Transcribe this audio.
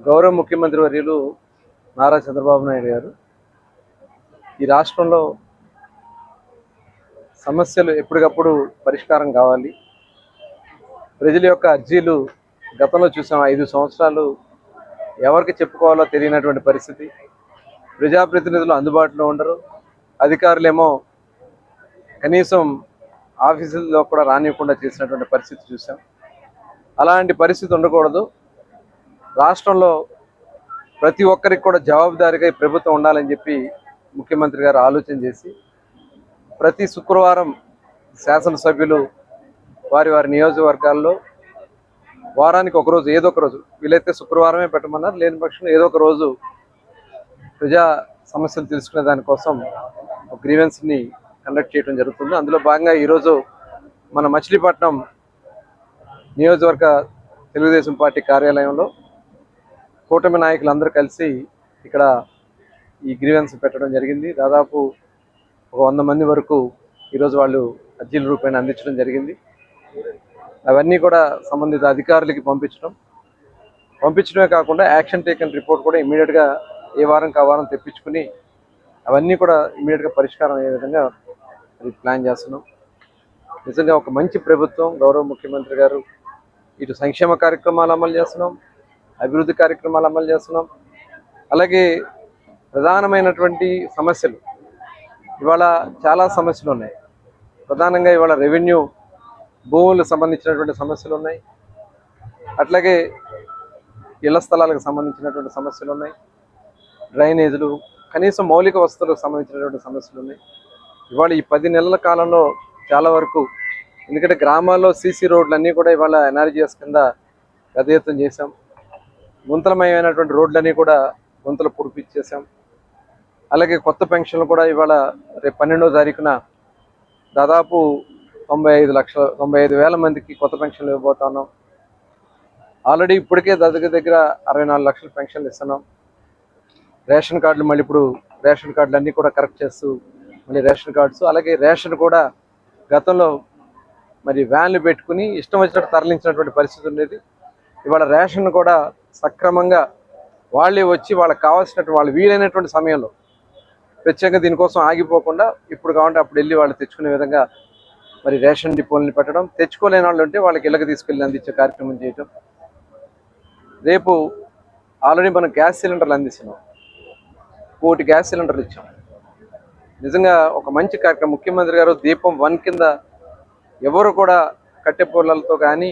గౌరవ ముఖ్యమంత్రి వర్యులు నారా చంద్రబాబు నాయుడు గారు ఈ రాష్ట్రంలో సమస్యలు ఎప్పటికప్పుడు పరిష్కారం కావాలి. ప్రజల యొక్క అర్జీలు గతంలో చూసాం 5 సంవత్సరాలు ఎవరికి చెప్పుకోవాలో తెలియనటువంటి పరిస్థితి. ప్రజాప్రతినిధులు అందుబాటులో ఉండరు, అధికారులేమో కనీసం ఆఫీసుల్లో కూడా రానివ్వకుండా చేసినటువంటి పరిస్థితి చూసాం. అలాంటి పరిస్థితి ఉండకూడదు. రాష్ట్రంలో ప్రతి ఒక్కరికి కూడా జవాబుదారీగా ఈ ప్రభుత్వం ఉండాలని చెప్పి ముఖ్యమంత్రి గారు ఆలోచన చేసి ప్రతి శుక్రవారం శాసనసభ్యులు వారి వారి నియోజకవర్గాల్లో వారానికి ఒకరోజు ఏదో ఒక రోజు, వీలైతే శుక్రవారమే పెట్టమన్నారు, లేని పక్షంలో ఏదో ఒక రోజు ప్రజా సమస్యలు తెలుసుకునే దానికోసం ఒక గ్రీవెన్స్ని కండక్ట్ చేయడం జరుగుతుంది. అందులో భాగంగా ఈరోజు మన మచిలీపట్నం నియోజకవర్గ తెలుగుదేశం పార్టీ కార్యాలయంలో కూటమి నాయకులందరూ కలిసి ఇక్కడ ఈ గ్రీవెన్స్ పెట్టడం జరిగింది. దాదాపు ఒక 100 మంది వరకు ఈరోజు వాళ్ళు అర్జీల రూపాయలు అందించడం జరిగింది. అవన్నీ కూడా సంబంధిత అధికారులకి పంపించడమే కాకుండా యాక్షన్ టేకన్ రిపోర్ట్ కూడా ఇమీడియట్గా ఏ వారం ఆ వారం తెప్పించుకుని అవన్నీ కూడా ఇమీడియట్గా పరిష్కారం అయ్యే విధంగా ప్లాన్ చేస్తున్నాం. నిజంగా ఒక మంచి ప్రభుత్వం, గౌరవ ముఖ్యమంత్రి గారు ఇటు సంక్షేమ కార్యక్రమాలు అమలు చేస్తున్నాం, అభివృద్ధి కార్యక్రమాలు అమలు చేస్తున్నాం. అలాగే ప్రధానమైనటువంటి సమస్యలు ఇవాళ చాలా సమస్యలు ఉన్నాయి. ప్రధానంగా ఇవాళ రెవెన్యూ భూములకు సంబంధించినటువంటి సమస్యలు ఉన్నాయి, అట్లాగే ఇళ్ల స్థలాలకు సంబంధించినటువంటి సమస్యలు ఉన్నాయి, డ్రైనేజీలు, కనీసం మౌలిక వసతులకు సంబంధించినటువంటి సమస్యలు ఉన్నాయి. ఇవాళ ఈ 10 నెలల కాలంలో చాలా వరకు, ఎందుకంటే గ్రామాల్లో సీసీ రోడ్లన్నీ కూడా ఇవాళ ఎన్ఆర్జీఎస్ కింద గతయత్నం చేశాం. గుంతలమయమైనటువంటి రోడ్లన్నీ కూడా గుంతలు పూర్పిచ్చేసాం. అలాగే కొత్త పెన్షన్లు కూడా ఇవాళ రేపు 12వ తారీఖున దాదాపు 95,000 మందికి కొత్త పెన్షన్లు ఇవ్వబోతున్నాం. ఆల్రెడీ ఇప్పటికే దగ్గర 64 లక్షల పెన్షన్లు ఇస్తున్నాం. రేషన్ కార్డులు మళ్ళీ ఇప్పుడు రేషన్ కార్డులు అన్నీ కూడా కరెక్ట్ చేస్తూ మళ్ళీ రేషన్ కార్డ్స్, అలాగే రేషన్ కూడా గతంలో మరి వ్యాన్లు పెట్టుకుని ఇష్టం వచ్చినట్టు తరలించినటువంటి పరిస్థితి ఉండేది. ఇవాళ రేషన్ కూడా సక్రమంగా వాళ్ళే వచ్చి వాళ్ళకి కావాల్సినట్టు వాళ్ళు వీలైనటువంటి సమయంలో ప్రత్యేకంగా దీనికోసం ఆగిపోకుండా ఇప్పుడు కావాలంటే అప్పుడు వెళ్ళి వాళ్ళు తెచ్చుకునే విధంగా మరి రేషన్ డిపోల్ని పెట్టడం, తెచ్చుకోలేని వాళ్ళు ఉంటే వాళ్ళకి ఇళ్ళకి తీసుకెళ్ళి అందించే కార్యక్రమం చేయటం. రేపు ఆల్రెడీ మనం గ్యాస్ సిలిండర్లు అందిస్తున్నాం, 1 గ్యాస్ సిలిండర్లు ఇచ్చాం. నిజంగా ఒక మంచి కార్యక్రమం. ముఖ్యమంత్రి గారు దీపం 1 కింద ఎవరు కూడా కట్టె పొలాలతో కానీ